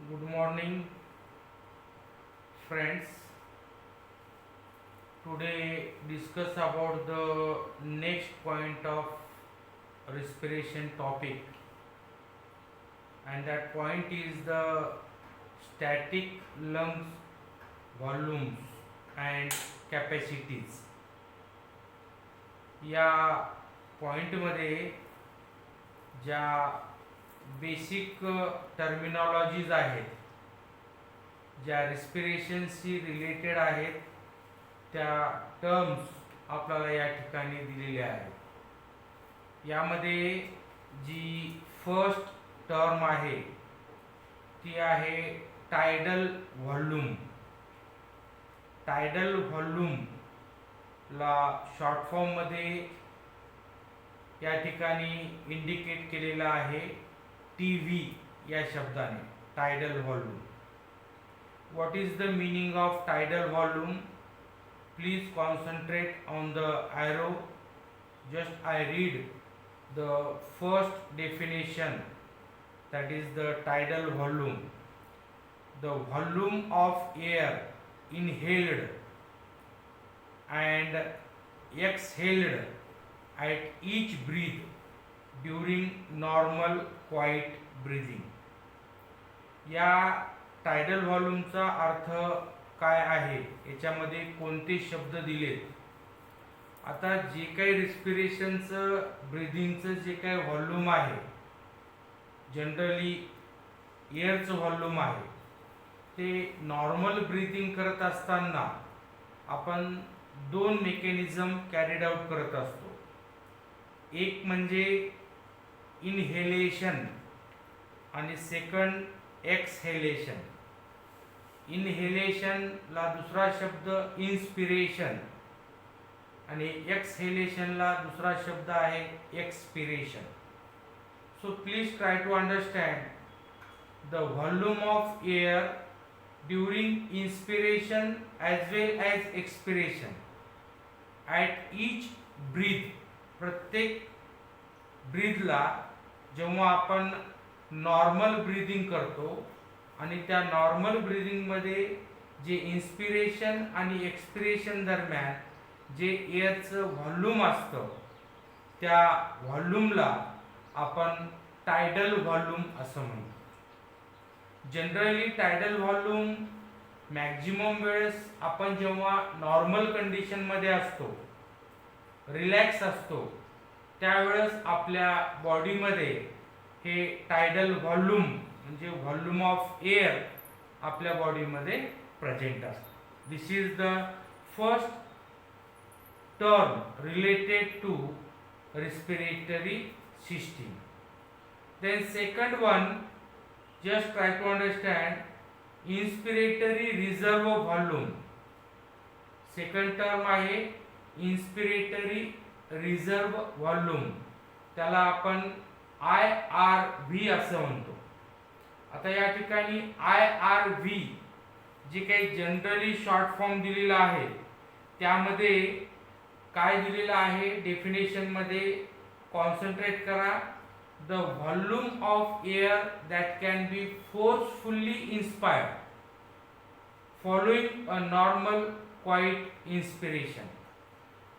Good morning, friends. Today discuss about the next point of respiration topic, and that point is the static lungs volumes and capacities. या पॉइंटमध्ये ज्या basic टर्मिनॉलॉजीज आहेत, ज्या रिस्पिरेशनशी related आहेत, त्या terms आपल्याला या ठिकाणी दिलेल्या आहेत. यामध्ये जी फर्स्ट टर्म आहे ती आहे टायडल व्हॉल्यूम. टायडल व्हॉल्यूमला शॉर्ट फॉर्ममध्ये या ठिकाणी इंडिकेट केलेलं आहे टी या शब्दाने, tidal volume. What is the meaning of tidal volume? Please concentrate on the arrow. Just I read the first definition, that is the tidal volume. The volume of air inhaled and exhaled at each breath during normal quiet breathing. या tidal व्हॉल्यूमचा अर्थ काय आहे, याच्यामध्ये कोणते शब्द दिलेत. आता जे काही रिस्पिरेशनचं ब्रिदिंगचं जे काही व्हॉल्यूम आहे, जनरली एअरचं व्हॉल्यूम आहे, ते नॉर्मल ब्रिदिंग करत असताना आपण दोन मेकॅनिझम कॅरीड आउट करत असतो. एक म्हणजे इनहेलेशन आणि सेकंड एक्सहेलेशन. इनहेलेशनला दुसरा शब्द इन्स्पिरेशन आणि एक्सहेलेशनला दुसरा शब्द आहे expiration. So please try to understand the volume of air during inspiration as well as expiration at each breath. प्रत्येक ब्रीथला जेव्हा आपण नॉर्मल ब्रीदिंग करतो आणि त्या नॉर्मल ब्रीदिंगमध्ये जे इन्स्पिरेशन आणि एक्सपिरेशन दरम्यान जे एअरचं व्हॉल्यूम असतं, त्या व्हॉल्यूमला आपण टायडल व्हॉल्यूम असं म्हणतो. जनरली टायडल व्हॉल्यूम मॅक्झिमम वेळेस आपण जेव्हा नॉर्मल कंडिशनमध्ये असतो, रिलॅक्स असतो, त्यावेळेस आपल्या बॉडीमध्ये हे टायडल व्हॉल्यूम म्हणजे व्हॉल्यूम ऑफ एअर आपल्या बॉडीमध्ये प्रेझेंट असतं. This is the first term related to respiratory system. Then second one, just try to understand inspiratory reserve volume. Second term आहे इन्स्पिरेटरी रिझर्व व्हॉल्यूम. त्याला आपण IRV असं म्हणतो. आता या ठिकाणी IRV जे काही जनरली शॉर्ट फॉर्म दिलेला आहे, त्यामध्ये काय दिलेलं आहे डेफिनेशनमध्ये, कॉन्सन्ट्रेट करा. The volume of air that can be forcefully inspired following a normal quite inspiration.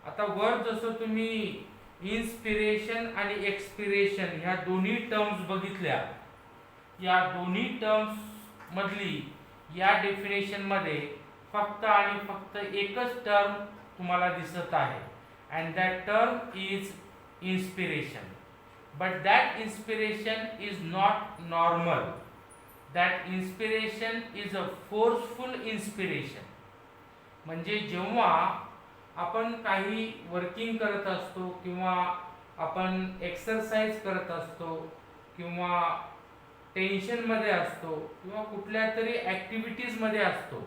आता वर जसं तुम्ही इन्स्पिरेशन आणि एक्सपिरेशन ह्या दोन्ही टर्म्स बघितल्या, या दोन्ही टर्म्स मधली या डेफिनेशनमध्ये फक्त आणि फक्त एकच टर्म तुम्हाला दिसत आहे, and that term is inspiration. But that inspiration is not normal. That inspiration is a forceful inspiration. म्हणजे जेव्हा आपण काही वर्किंग करत असतो किंवा आपण एक्सरसाइज करत असतो किंवा टेन्शनमध्ये असतो किंवा कुठल्या तरी ॲक्टिव्हिटीजमध्ये असतो,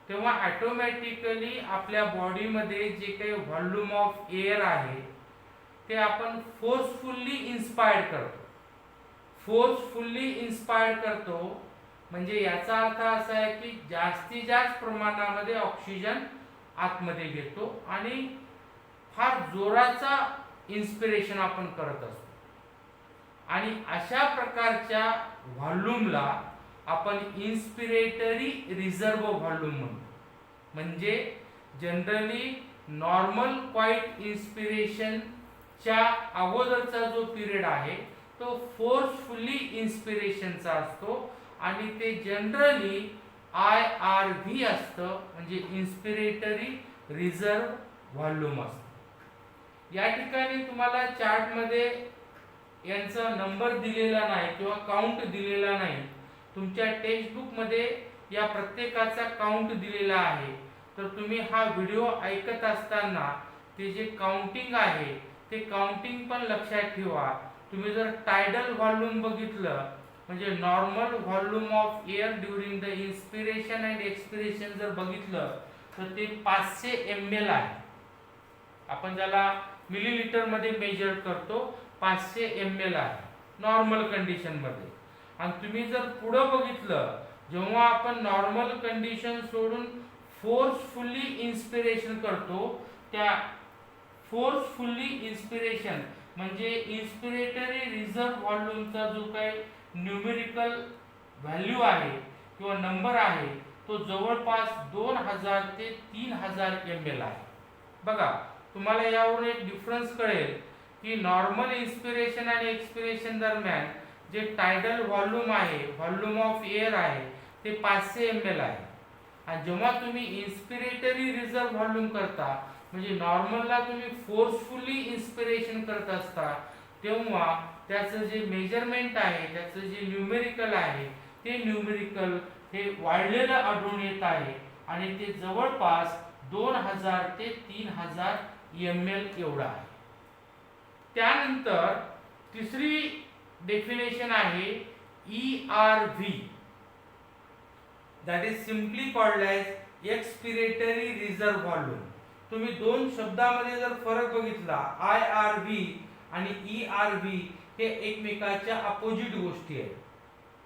तेव्हा ॲटोमॅटिकली आपल्या बॉडीमध्ये जे काही व्हॉल्यूम ऑफ एअर आहे ते आपण फोर्सफुल्ली इन्स्पायर्ड करतो. फोर्सफुल्ली इन्स्पायर्ड करतो म्हणजे याचा अर्थ असा आहे की जास्तीत जास्त प्रमाणामध्ये ऑक्सिजन आतमध्ये घेतो आणि फार जोराचा इन्स्पिरेशन आपण करत असतो. आणि अशा प्रकारच्या व्हॉल्यूमला आपण इन्स्पिरेटरी रिझर्व व्हॉल्यूम म्हणतो. म्हणजे जनरली नॉर्मल क्वाइट इन्स्पिरेशनच्या अगोदरचा जो पिरियड आहे तो फोर्सफुली इन्स्पिरेशनचा असतो आणि ते जनरली IRV असतं, म्हणजे इन्स्पिरेटरी रिझर्व व्हॉल्यूम असतं. या ठिकाणी तुम्हाला चार्टमध्ये यांचा नंबर दिलेला नाही किंवा काउंट दिलेला नाही. तुमच्या टेक्स्टबुकमध्ये या प्रत्येकाचा काउंट दिलेला आहे. तर तुम्ही हा व्हिडिओ ऐकत असताना ते जे काउंटिंग आहे ते काउंटिंग पण लक्षात ठेवा. तुम्ही जर टायडल व्हॉल्यूम बघितलं, म्हणजे normal volume of air during the inspiration and expiration जर बघितलं तर ते 500 ml आहे. आपण ज्याला मिलीलीटर मध्ये मेजर करतो 500 ml आहे नॉर्मल कंडिशन मध्ये. आणि तुम्ही जर पुढे बघितलं, जेव्हा आपण नॉर्मल कंडिशन सोडून फोर्सफुली इन्स्पिरेशन करतो, त्या फोर्सफुली इन्स्पिरेशन म्हणजे इन्स्पिरेटरी रिझर्व व्हॉल्यूमचा जो काही न्यूमेरिकल व्हॅल्यू आहे किंवा नंबर आहे तो जवळपास 2000 ते 3000 ml आहे. बघा, तुम्हाला यावरून एक डिफरन्स कळेल की नॉर्मल इन्स्पिरेशन आणि एक्सपिरेशन दरम्यान जे टायडल व्हॉल्यूम आहे, व्हॉल्यूम ऑफ एअर आहे, ते 500 ml आहे. आणि जेव्हा तुम्ही इन्स्पिरेटरी रिझर्व व्हॉल्यूम करता, म्हणजे नॉर्मलला तुम्ही फोर्सफुली इन्स्पिरेशन करत असता, तेव्हा त्याचं जे मेजरमेंट आहे, त्याचं जे न्यूमेरिकल आहे, ते न्यूमेरिकल हे वाढलेलं आढळून येत आहे आणि ते जवळपास 2000 ते 3000 ml एवढा आहे. त्यानंतर तिसरी डेफिनेशन आहे ERV, that is simply called as expiratory reserve volume. तुम्ही दोन शब्दामध्ये जर फरक बघितला, IRV आणि ERV हे एकमेकाच्या अपोजिट गोष्टी आहेत,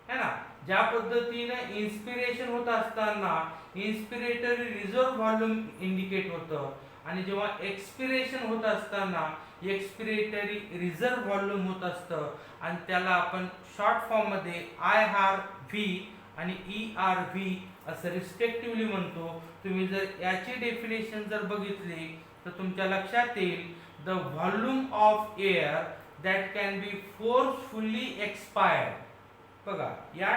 है ना. ज्या पद्धतीने इन्स्पिरेशन होत असताना इन्स्पिरेटरी रिझर्व व्हॉल्यूम इंडिकेट होतं आणि जेव्हा एक्सपिरेशन होत असताना एक्सपिरेटरी रिझर्व व्हॉल्यूम होत असतं आणि त्याला आपण शॉर्ट फॉर्म मध्ये IRV आणि ERV असं रिस्पेक्टिव्हली म्हणतो. तुम्ही जर याची डेफिनेशन जर बघितली तर तुमच्या लक्षात येईल, the volume of air that can be forcefully expired. बघा, या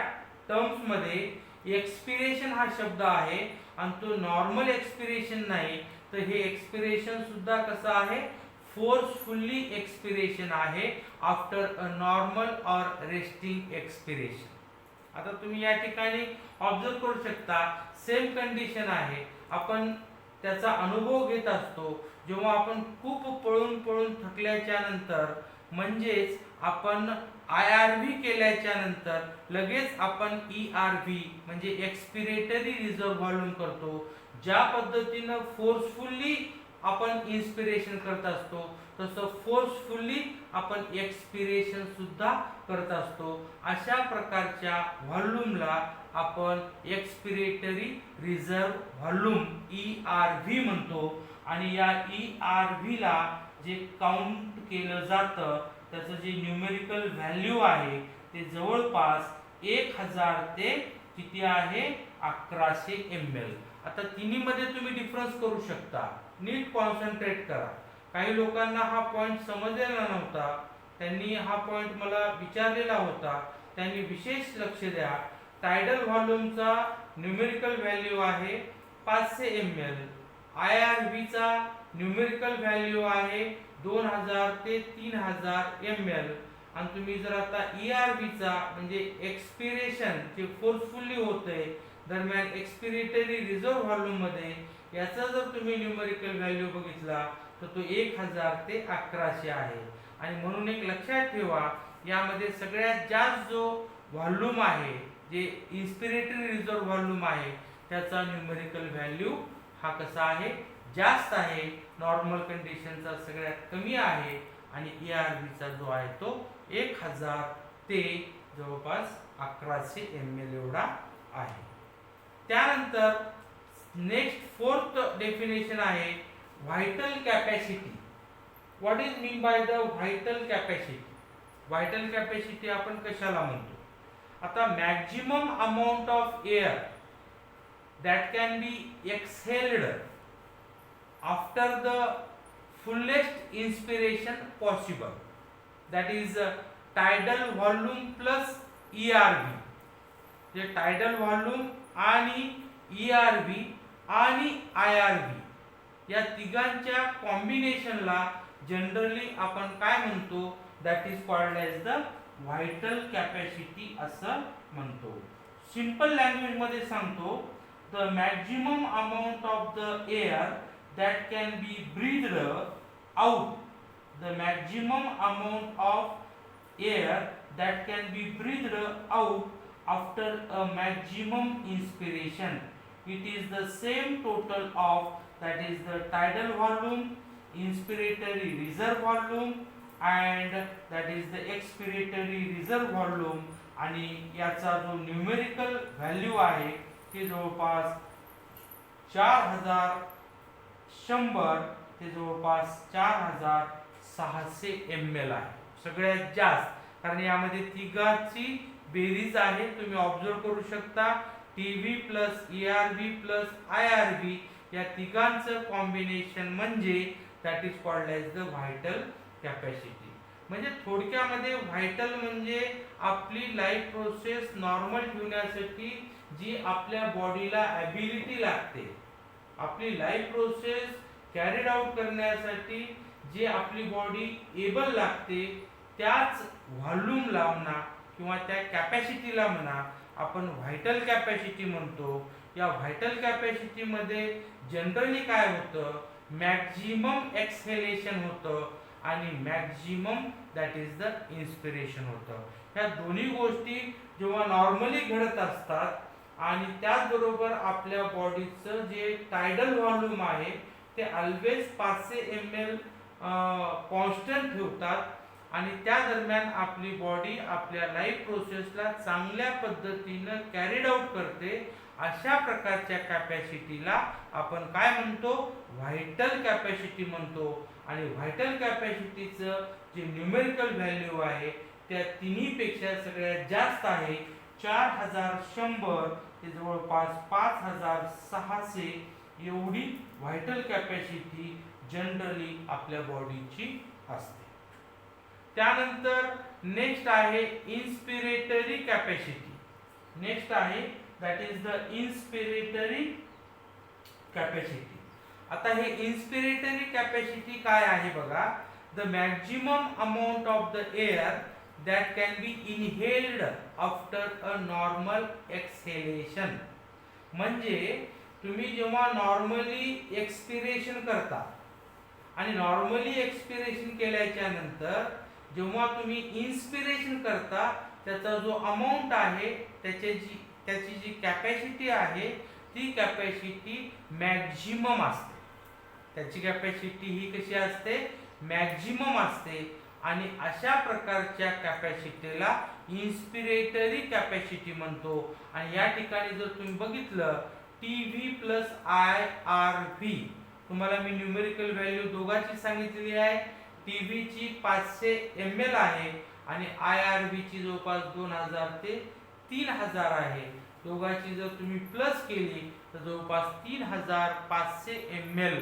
टर्म्स मध्ये एक्सपिरेशन हा शब्द आहे आणि तो नॉर्मल एक्सपिरेशन नाही, तर हे एक्सपिरेशन सुद्धा कसं आहे, फोर्सफुली एक्सपिरेशन आहे आफ्टर अ नॉर्मल और रेस्टिंग एक्सपिरेशन. आता तुम्ही या ठिकाणी ऑब्झर्व करू शकता, सेम कंडिशन आहे. आपण त्याचा अनुभव घेत असतो जेव्हा आपण खूप पळून पळून थकल्याच्या नंतर, म्हणजेच आपण IRV केल्याच्या नंतर लगेच आपण ERV म्हणजे एक्सपिरेटरी रिझर्व व्हॉल्यूम करतो. ज्या पद्धतीनं फोर्सफुली आपण इन्स्पिरेशन करत असतो तसं फोर्सफुली आपण एक्सपिरेशन सुद्धा करत असतो. अशा प्रकारच्या व्हॉल्यूमला आपण एक्सपिरेटरी रिझर्व व्हॉल्यूम ERV म्हणतो. आणि या ERV ला जे काउंट केलं जातं त्याचं जे न्यूमेरिकल व्हॅल्यू आहे ते जवळपास 1000 ते किती आहे, 1100 ml. आता तिन्हीमध्ये तुम्ही डिफरन्स करू शकता. नीट कॉन्सन्ट्रेट करा. काही लोकांना हा पॉइंट समजलेला नव्हता, त्यांनी हा पॉइंट मला विचारलेला होता, त्यांनी विशेष लक्ष द्या. टायडल व्हॉल्यूमचा न्यूमेरिकल व्हॅल्यू आहे 500 ml, IRV चा न्यूमेरिकल व्हॅल्यू आहे 2000 ते 3000 ml. आणि तुम्ही जर आता ERV चा म्हणजे एक्सपिरेशन जे फोर्सफुली होतंय दरम्यान एक्सपिरेटरी रिझर्व व्हॉल्यूम मध्ये, याचा जर तुम्ही न्यूमेरिकल व्हॅल्यू बघितला तर तो 1000 ते 1100 आहे. आणि म्हणून एक लक्षात ठेवा, यामध्ये सगळ्यात जास्त जो व्हॉल्यूम आहे, जे इन्स्पिरेटरी रिझर्व व्हॉल्यूम आहे, त्याचा न्यूमेरिकल व्हॅल्यू हा कसा आहे, जास्त आहे. नॉर्मल कंडिशनचा सगळ्यात कमी आहे आणि ERV चा जो आहे तो 1000 ते जवळपास 1100 ml एवढा आहे. त्यानंतर नेक्स्ट फोर्थ डेफिनेशन आहे vital capacity. What is mean by the vital capacity? Vital capacity आपण कशाला म्हणतो? आता maximum amount of air that can be exhaled after the fullest inspiration possible, that is tidal volume plus ERV. जे tidal volume आणि ERV आणि IRV या तिघांच्या कॉम्बिनेशनला generally आपण काय म्हणतो, that is called as the vital capacity असं म्हणतो. सिंपल लँग्वेज मध्ये सांगतो, the maximum amount of the air that can be breathed out, the maximum amount of air that can be breathed out after a maximum inspiration, it is the same total of, that is the tidal volume, inspiratory reserve volume and that is the expiratory reserve volume. आणि याचा जो numerical value आहे ते जवळपास 4100 ते जवळपास 4600 ml आहे, सगळ्यात जास्त. कारण यामध्ये तिघाची बेरीज आहे, तुम्ही ऑब्झर्व करू शकता. TV plus ERV plus IRV या तिघांचं कॉम्बिनेशन म्हणजे that is called as the vital capacity. म्हणजे थोडक्यामध्ये व्हायटल म्हणजे आपली लाईफ प्रोसेस नॉर्मल ठेवण्यासाठी जी आपल्या बॉडीला ॲबिलिटी लागते, आपली लाईफ प्रोसेस कॅरीड आउट करण्यासाठी जे आपली बॉडी एबल लागते, त्याच व्हॉल्यूमला म्हणा किंवा त्या कॅपॅसिटीला म्हणा आपण व्हायटल कॅपॅसिटी म्हणतो. या व्हायटल कॅपॅसिटीमध्ये जनरली काय होतं, मॅक्झिमम एक्सहेलेशन होतं आणि maximum that is the inspiration होतं. ह्या दोन्ही गोष्टी जेव्हा नॉर्मली घडत असतात आणि त्याचबरोबर आपल्या बॉडीचं जे टायडल व्हॉल्यूम आहे ते ऑलवेज 500 ml कॉन्स्टंट ठेवतात आणि त्या दरम्यान आपली बॉडी आपल्या लाईफ प्रोसेसला चांगल्या पद्धतीनं कॅरीड आउट करते. अशा प्रकारच्या कॅपॅसिटीला आपण काय म्हणतो, व्हायटल कॅपॅसिटी म्हणतो. आणि व्हायटल कॅपॅसिटीचं जे न्यूमेरिकल व्हॅल्यू आहे त्या तिन्हीपेक्षा सगळ्यात जास्त आहे. 4100 ते जवळपास 5600 एवढी व्हायटल कॅपॅसिटी जनरली आपल्या बॉडीची असते. त्यानंतर नेक्स्ट आहे इन्स्पिरेटरी कॅपॅसिटी. नेक्स्ट आहे दॅट इज द इन्स्पिरेटरी कॅपॅसिटी. आता हे इन्स्पिरेटरी कॅपॅसिटी काय आहे बघा, the maximum amount of the air that can be inhaled after a normal exhalation. म्हणजे तुम्ही जेव्हा नॉर्मली एक्सपिरेशन करता आणि नॉर्मली एक्सपिरेशन केल्याच्या नंतर जेव्हा तुम्ही इन्स्पिरेशन करता त्याचा जो अमाऊंट आहे त्याची जी कॅपॅसिटी आहे ती कॅपॅसिटी मॅक्झिमम असते. त्याची कॅपॅसिटी ही कशी असते, मॅक्झिमम असते. आणि अशा प्रकारच्या कॅपॅसिटीला इन्स्पिरेटरी कॅपॅसिटी म्हणतो. आणि या ठिकाणी जर तुम्ही बघितलं टीव्ही प्लस IRV, तुम्हाला मी न्यूमेरिकल व्हॅल्यू दोघांची सांगितलेली आहे. टीव्हीची 500 ml आहे आणि IRV ची जवळपास 2000 ते 3000 आहे. दोघांची जर तुम्ही प्लस केली तर जवळपास 3500 ml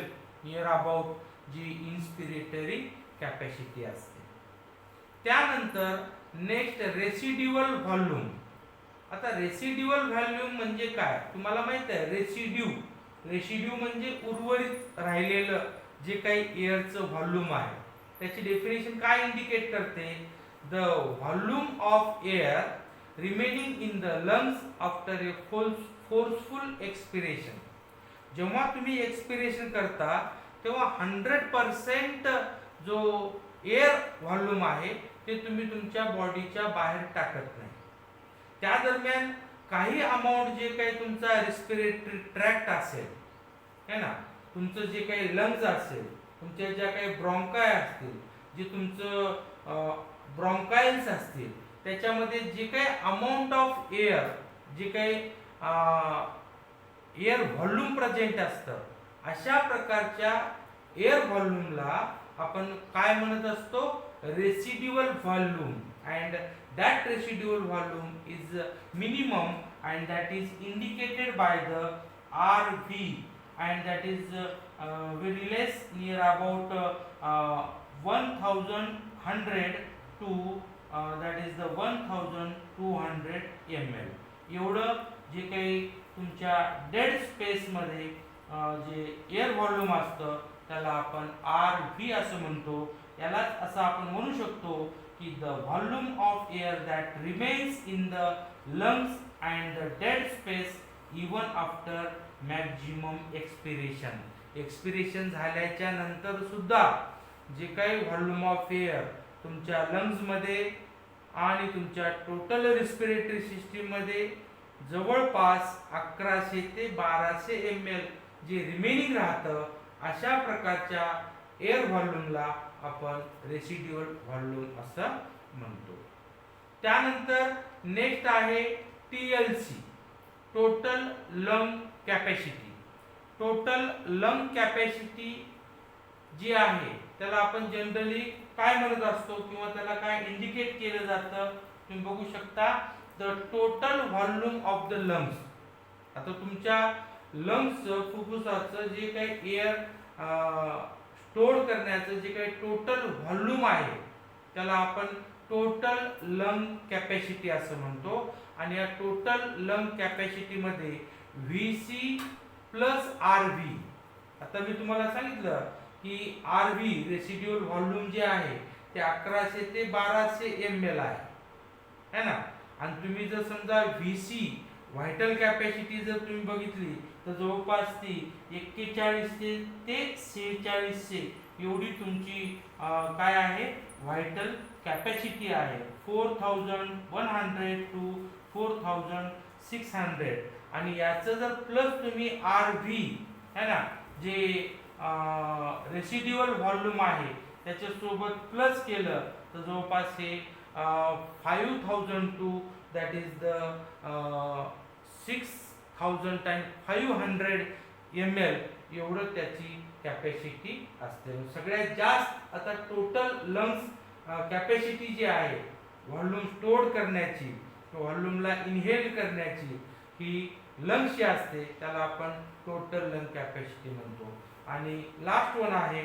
नियर अबाउट जी इन्स्पिरेटरी कॅपॅसिटी असते. त्यानंतर नेक्स्ट रेसिड्युअल व्हॉल्यूम. आता रेसिड्युअल व्हॉल्यूम म्हणजे काय तुम्हाला माहित आहे, रेसिड्यू म्हणजे उर्वरित राहिलेलं जे काही एअरचं व्हॉल्यूम आहे. त्याची डेफिनेशन काय इंडिकेट करते, the volume of air remaining in the lungs after a forceful expiration. जेव्हा तुम्ही एक्सपिरेशन करता तेव्हा 100% जो एअर व्हॉल्यूम आहे ते तुम्ही तुमच्या बॉडीच्या बाहेर टाकत नाही. त्या दरम्यान काही अमाऊंट जे काही तुमचा रेस्पिरेटरी ट्रॅक्ट असेल है ना, तुमचं जे काही लंग्स असेल, तुमच्या ज्या काही ब्रॉन्काय असतील, जे तुमचं ब्रॉन्कायल्स असतील, त्याच्यामध्ये जे काही अमाऊंट ऑफ एअर, जे काही एअर व्हॉल्यूम प्रेझेंट असतं, अशा प्रकारच्या एअर व्हॉल्यूमला आपण काय म्हणत असतो, residual volume. And that residual volume is minimum, and that is indicated by the RV, and that is very less, near about 1100 to that is the 1200 ml. एवढं जे काही तुमच्या डेड स्पेसमध्ये जे एअर व्हॉल्यूम असतं त्याला आपण RV असं म्हणतो. यालाच असं आपण म्हणू शकतो की the volume of air that remains in the lungs and the dead space even after maximum expiration. Expiration झाल्याच्या नंतर सुद्धा जे काही व्हॉल्यूम ऑफ एअर तुमच्या लंग्समध्ये आणि तुमच्या टोटल रिस्पिरेटरी सिस्टीममध्ये जवळपास 1100 ते 1200 ml जे रिमेनिंग राहतं, अशा प्रकारच्या एअर व्हॉल्यूमला आपण रेसिड्युअल व्हॉल्यूम असं म्हणतो. त्यानंतर नेक्स्ट आहे TLC, total lung capacity. Total lung capacity जी आहे त्याला आपण जनरली काय म्हणत असतो किंवा त्याला काय इंडिकेट केलं जातं, तुम्ही बघू शकता, the total volume of the lungs. आता तुमच्या लंग्सचं, फुफ्फुसाचं जे काही एअर स्टोअर करण्याचं जे काही टोटल व्हॉल्यूम आहे त्याला आपण टोटल लंग कॅपॅसिटी असं म्हणतो. आणि या टोटल लंग कॅपॅसिटीमध्ये VC प्लस RV. आता मी तुम्हाला सांगितलं की RV रेसिड्युअल व्हॉल्यूम जे आहे ते 1100 ते 1200 ml आहे ना. आणि तुम्ही जर समजा VC व्हायटल कॅपॅसिटी जर तुम्ही बघितली तर जवळपास ती 4100 ते 4600 एवढी तुमची काय आहे व्हायटल कॅपॅसिटी आहे. 4100 टू 4600. आणि याचं जर प्लस तुम्ही RV है ना, जे रेसिड्युअल व्हॉल्यूम आहे त्याच्यासोबत प्लस केलं तर जवळपास हे 5000 to that is the 6500 ml एवढं त्याची कॅपॅसिटी असते. सगळ्यात जास्त आता टोटल लंग्स कॅपॅसिटी जी आहे व्हॉल्यूम स्टोअर करण्याची, व्हॉल्यूमला इनहेल करण्याची, ही लंग्सची असते, त्याला आपण टोटल लंग कॅपॅसिटी म्हणतो. आणि लास्ट वन आहे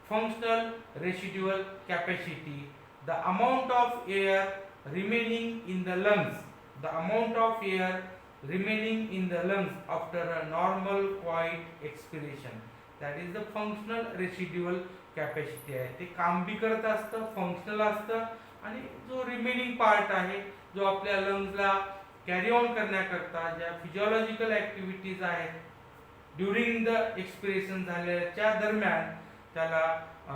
functional residual capacity, the amount of air remaining in the lungs, the amount of air remaining in the lungs after a normal quiet expiration, that is the functional residual capacity आहे. ते काम बी करत असतं, functional असतं, आणि जो remaining part आहे जो आपल्या लंग्सला कॅरी ऑन करण्याकरता ज्या फिजिओलॉजिकल ऍक्टिव्हिटीज आहेत ड्युरिंग द एक्सपिरेशन झाल्याच्या दरम्यान त्याला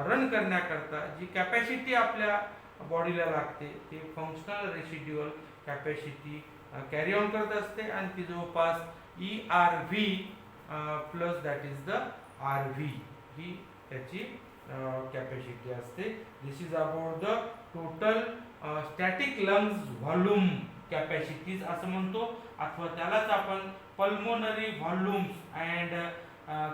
रन करण्याकरता जी कॅपॅसिटी आपल्या बॉडीला लागते ते functional residual capacity carry on करत असते. आणि ती जवळपास ERV plus that is the RV ही त्याची कॅपॅसिटी असते. This is about the total static lungs volume capacities असं म्हणतो, अथवा त्यालाच आपण पल्मोनरी व्हॉल्यूम्स अँड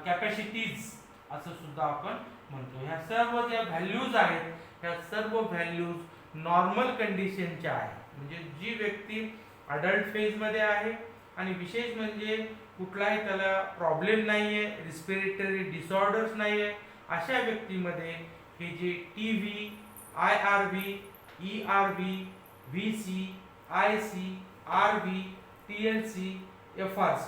कॅपॅसिटीज असं सुद्धा आपण म्हणतो. ह्या सर्व ज्या व्हॅल्यूज आहेत ह्या सर्व व्हॅल्यूज नॉर्मल कंडिशनच्या आहेत. म्हणजे जी व्यक्ती अडल्ट फेजमध्ये आहे आणि विशेष म्हणजे कुठलाही त्याला प्रॉब्लेम नाही आहे, रिस्पिरेटरी डिसऑर्डर्स नाही आहे, अशा व्यक्तीमध्ये हे जे TV, IRV, ERV, VC, IC, RV, TLC, FRC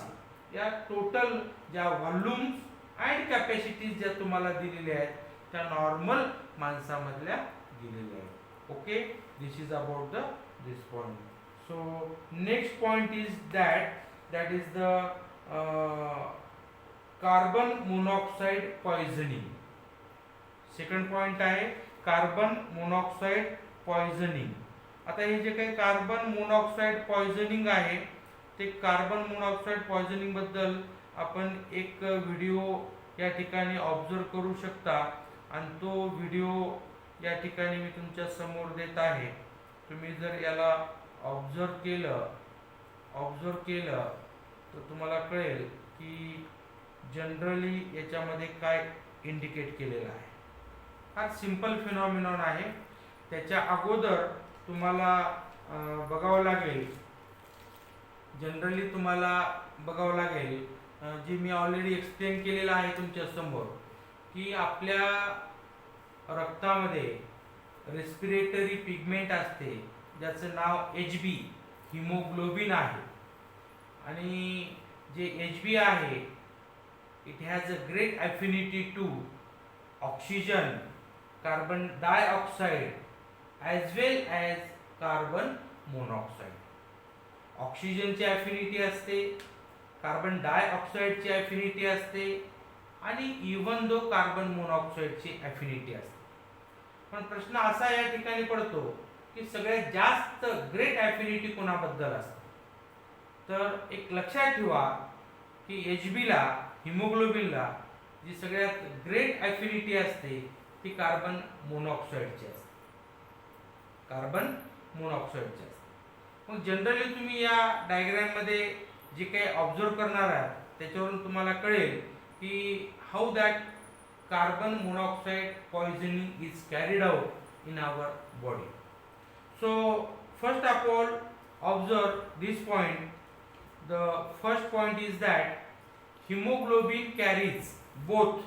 या टोटल ज्या व्हॉल्यूम्स अँड कॅपॅसिटीज ज्या तुम्हाला दिलेल्या आहेत त्या नॉर्मल माणसामधल्या दिलेल्या आहेत. Okay, this is about the this point. So next point is that is the carbon monoxide poisoning. Second point आहे कार्बन मोनॉक्साइड पॉइझनिंग. आता हे जे काही कार्बन मोनॉक्साइड पॉइझनिंग आहे ते कार्बन मोनॉक्साइड पॉइझनिंग बद्दल आपण एक व्हिडिओ या ठिकाणी ऑब्झर्व करू शकता आणि तो व्हिडिओ या ठिकाणी मी तुमच्या समोर देत आहे. तुम्ही जर याला ऑब्झर्व केलं तर तुम्हाला कळेल की जनरली याच्यामध्ये काय इंडिकेट केलेलं आहे. हा सिंपल फिनॉमिनॉन आहे. त्याच्या अगोदर तुम्हाला बघावं लागेल, जनरली तुम्हाला बघावं लागेल, जे मी ऑलरेडी एक्सप्लेन केलेलं आहे तुमच्या समोर, की आपल्या रक्तामध्ये रेस्पिरेटरी पिगमेंट असते ज्याचं नाव HB हिमोग्लोबिन आहे. आणि जे HB आहे it has a great affinity to oxygen, carbon dioxide as well as carbon monoxide. ऑक्सिजनची अफिनिटी असते, कार्बन डायऑक्साइडची अफिनिटी असते आणि इवन दो कार्बन मोनॉक्साइडची अफिनिटी असते. पण प्रश्न असा या ठिकाणी पडतो की सगळ्यात जास्त ग्रेट अफिनिटी कोणाबद्दल असते. तर एक लक्षात ठेवा की HBला, हिमोग्लोबिनला जी सगळ्यात ग्रेट अफिनिटी असते ती कार्बन मोनॉक्साइडची असते, कार्बन मोनॉक्साइडची असते. मग जनरली तुम्ही या डायग्राममध्ये जे काही ऑब्झर्व करणार आहात त्याच्यावरून तुम्हाला कळेल की how that carbon monoxide poisoning is carried out in our body. So first of all, observe this point. The first point is that hemoglobin carries both,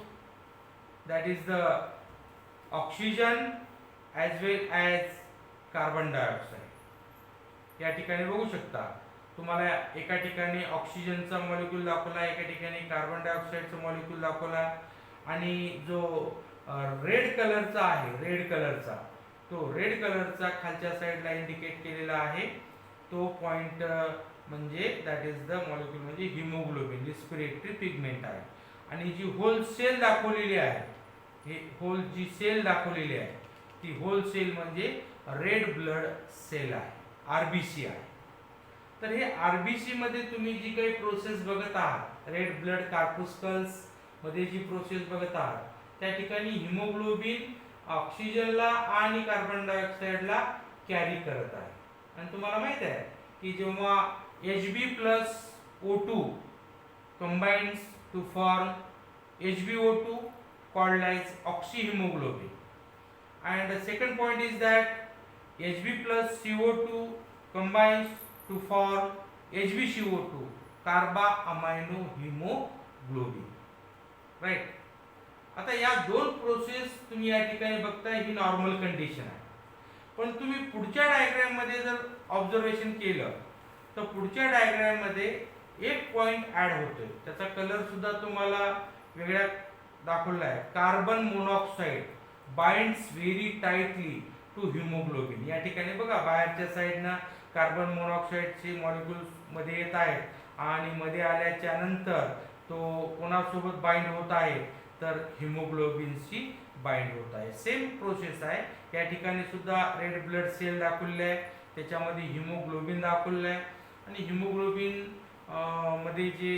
that is the oxygen as well as carbon dioxide. या ठिकाणी बघू शकता तुम्हाला एका ठिकाणी ऑक्सिजनचा molecule दाखवला, एका ठिकाणी कार्बन डायऑक्साइडचा मॉलिक्यूल दाखवला. आणि जो रेड कलरचा आहे, रेड कलरचा, तो रेड कलरचा खालच्या साईडला इंडिकेट केलेला आहे, तो पॉइंट म्हणजे दॅट इज द मॉलिक्यूल म्हणजे हिमोग्लोबिन, रेस्पिरेटरी पिगमेंट आहे. आणि जी होल सेल दाखवलेली आहे, हे होल जी सेल दाखवलेली आहे ती होल सेल म्हणजे रेड ब्लड सेल आहे, RBC आहे. तर हे RBC मध्ये तुम्ही जी काही प्रोसेस बघत आहात, रेड ब्लड कॉर्पस्कल्स मध्ये जी प्रोसेस बघत आहात त्या ठिकाणी हिमोग्लोबिन ऑक्सिजनला आणि कार्बन डायऑक्साइडला कॅरी करत आहे. आणि तुम्हाला माहित आहे की जेव्हा HB plus O2 combines to form HbO2 called as oxyhemoglobin. And the second point is that HB plus CO2 combines to form HbCO2 carbamino haemoglobin. Right. आता या दोन प्रोसेस तुम्ही या ठिकाणी बघताय, ही नॉर्मल कंडिशन आहे. पण तुम्ही पुढच्या डायग्राम मध्ये जर ऑब्झर्वेशन केलं तर पुढच्या डायग्राम मध्ये एक पॉइंट ऍड होतोय, त्याचा कलर सुद्धा तुम्हाला वेगळा दाखवला आहे. Carbon monoxide binds very tightly to haemoglobin. या ठिकाणी बघा बाहेरच्या साईडनं कार्बन मोनॉक्साइडचे मॉलिक्युल्स मध्ये येत आहेत आणि मध्ये आल्याच्या नंतर तो कोणासोबत बाइंड होत आहे तर हिमोग्लोबिनशी बाइंड होत आहे. सेम प्रोसेस आहे. या ठिकाणी सुद्धा रेड ब्लड सेल दाखवले आहे, त्याच्यामध्ये हिमोग्लोबिन दाखवलं आहे. आणि हिमोग्लोबिन मध्ये जे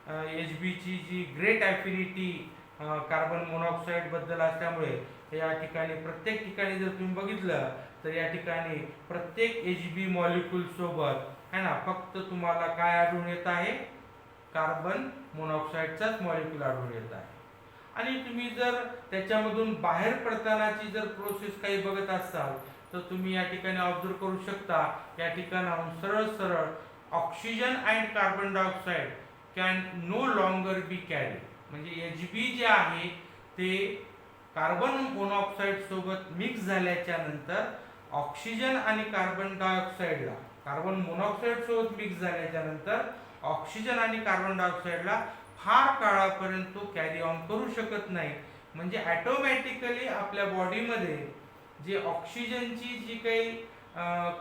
HBची जी ग्रेट अफिनिटी कार्बन मोनॉक्साइड बद्दल असल्यामुळे या ठिकाणी प्रत्येक ठिकाणी जर तुम्ही बघितलं तर या ठिकाणी प्रत्येक HB मॉलिक्यूल सोबत है ना फक्त तुम्हाला काय आढळून येत आहे, कार्बन मोनॉक्साइडचाच मॉलिक्यूल आढळून येत आहे. आणि तुम्ही जर त्याच्यामधून बाहेर पडतानाची जर प्रोसेस काही बघत असाल तर तुम्ही या ठिकाणी ऑब्झर्व करू शकता, या ठिकाणाहून सरळ सरळ oxygen and carbon dioxide can no longer be carry. म्हणजे HB जे आहे ते कार्बन मोनॉक्साइड सोबत मिक्स झाल्याच्या नंतर ऑक्सिजन आणि कार्बन डायऑक्साइडला, कार्बन मोनॉक्साइड सोबत मिक्स झाल्याच्या नंतर ऑक्सिजन आणि कार्बन डायऑक्साइडला फार काळापर्यंत तो कॅरी ऑन करू शकत नाही. म्हणजे ऑटोमॅटिकली आपल्या बॉडीमध्ये जे ऑक्सिजनची जी काही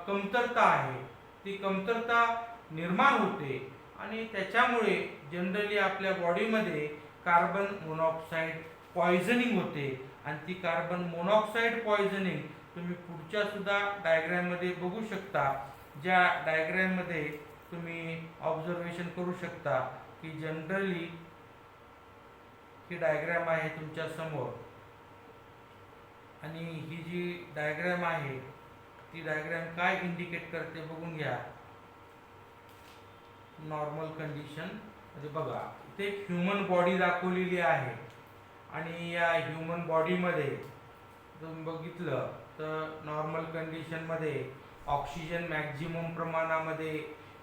कमतरता आहे ती कमतरता निर्माण होते आणि त्याच्यामुळे जनरली आपल्या बॉडीमध्ये कार्बन मोनॉक्साइड पॉयझनिंग होते. आणि ती कार्बन मोनॉक्साइड पॉयझनिंग तुम्ही पुढच्या सुद्धा डायग्राम मध्ये बघू शकता, ज्या डायग्राम मध्ये तुम्ही ऑब्झर्वेशन करू शकता की जनरली ही डायग्राम आहे तुमच्या समोर. आणि ही जी डायग्राम आहे ती डायग्राम काय इंडिकेट करते बघून घ्या. नॉर्मल कंडिशन म्हणजे बघा इथे एक ह्यूमन बॉडी दाखवलेली आहे आणि या ह्यूमन बॉडीमध्ये तुम्ही बघितलं तर नॉर्मल कंडिशन मध्ये ऑक्सिजन मॅक्झिमम प्रमाणामध्ये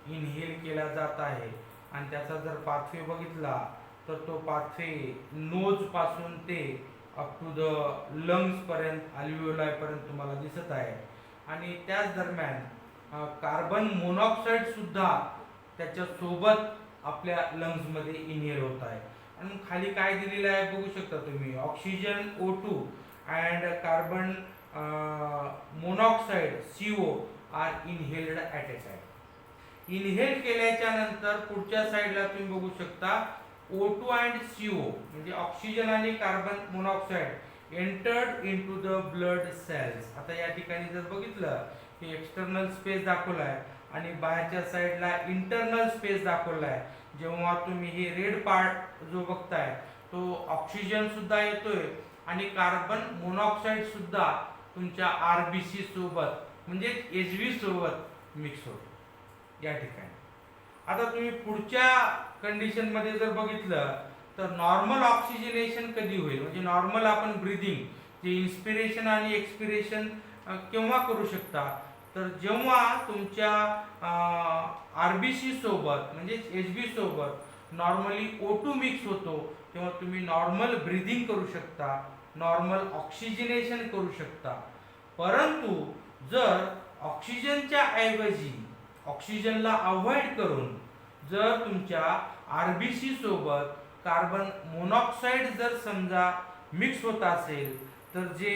इनहेल केला जात आहे आणि त्याचा जर पाथवे बघितला तर तो पाथवे नोज पासून ते अप टू द लंग्स पर्यंत अल्व्हिओलाई पर्यंत तुम्हाला दिसत आहे. आणि त्याच दरम्यान कार्बन मोनॉक्साईड सुद्धा त्याच्या सोबत आपल्या लंग्स मध्ये इनहेल होत आहे. आणि खाली काय दिलेलं आहे बघू शकता तुम्ही, oxygen O2 and carbon monoxide CO are inhaled at a time. Inhale केल्याच्या नंतर पुढच्या साईडला तुम्ही बघू शकता O2 अँड CO म्हणजे ऑक्सिजन आणि carbon monoxide entered into the blood cells. आता या ठिकाणी जर बघितलं की एक्सटर्नल स्पेस दाखवला आहे आणि बाहेरच्या साईडला इंटरनल स्पेस दाखवला आहे. जेव्हा तुम्ही हे रेड पार्ट जो बघताय तो ऑक्सिजन सुद्धा येतोय आणि कार्बन मोनॉक्साईड सुद्धा तुमच्या RBC सोबत म्हणजे HB सोबत मिक्स होतो या ठिकाणी. आता तुम्ही पुढच्या कंडिशन मध्ये जर बघितलं तर नॉर्मल ऑक्सिजनेशन कधी होईल, म्हणजे नॉर्मल आपण ब्रीदिंग जे इन्स्पिरेशन आणि एक्सपिरेशन केव्हा करू शकता, तर जेव्हा तुमच्या RBC सोबत म्हणजे HB सोबत नॉर्मली O2 मिक्स होतो तेव्हा तुम्ही नॉर्मल ब्रीदिंग करू शकता, नॉर्मल ऑक्सिजनेशन करू शकता. परंतु जर ऑक्सिजनच्या ऐवजी ऑक्सिजनला अवॉइड करून जर तुमच्या RBC सोबत कार्बन मोनॉक्साईड जर समजा मिक्स होत असेल तर जे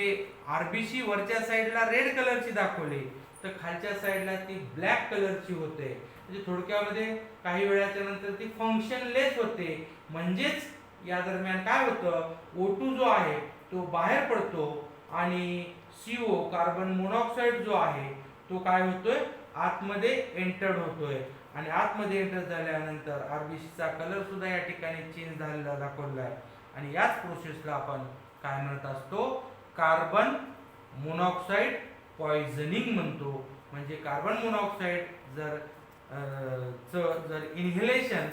RBC वरच्या साईडला रेड कलरची दाखवली तर खालच्या साईडला ती ब्लॅक कलरची होते. म्हणजे थोडक्यामध्ये काही वेळाच्या नंतर ती फंक्शनलेस होते. म्हणजेच या दरम्यान काय होतं, O2 जो आहे तो बाहेर पडतो आणि CO कार्बन मोनॉक्साईड जो आहे तो काय होतोय, आतमध्ये एंटर्ड होतोय. आणि आतमध्ये एंटर झाल्यानंतर RBCचा कलर सुद्धा या ठिकाणी चेंज झालेला दाखवला आहे. आणि याच प्रोसेसला आपण काय म्हणत असतो, कार्बन मोनॉक्साईड पॉइझनिंग म्हणतो. म्हणजे कार्बन मोनॉक्साईड जर इनहेलेशन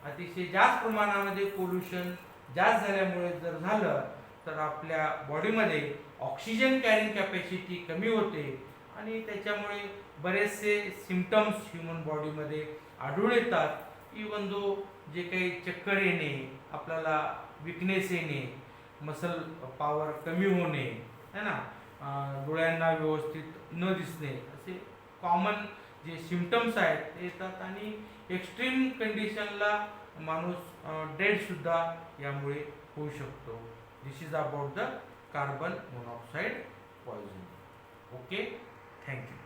अतिशय जास्त प्रमाणामध्ये पोल्युशन जास्त झाल्यामुळे जर झालं तर आपल्या बॉडीमध्ये ऑक्सिजन कॅरिंग कॅपॅसिटी कमी होते आणि त्याच्यामुळे बरेचसे सिम्पटम्स ह्युमन बॉडीमध्ये आढळून येतात. इवन दो जे काही चक्कर येणे, आपल्याला विकनेस येणे, मसल पॉवर कमी होणे है ना, डोळ्यांना व्यवस्थित न दिसणे, असे कॉमन जे सिम्पटम्स आहेत ते येतात. आणि एक्स्ट्रीम कंडिशनला माणूस डेड सुद्धा यामुळे होऊ शकतो. This is about the carbon monoxide poisoning. Okay, thank you.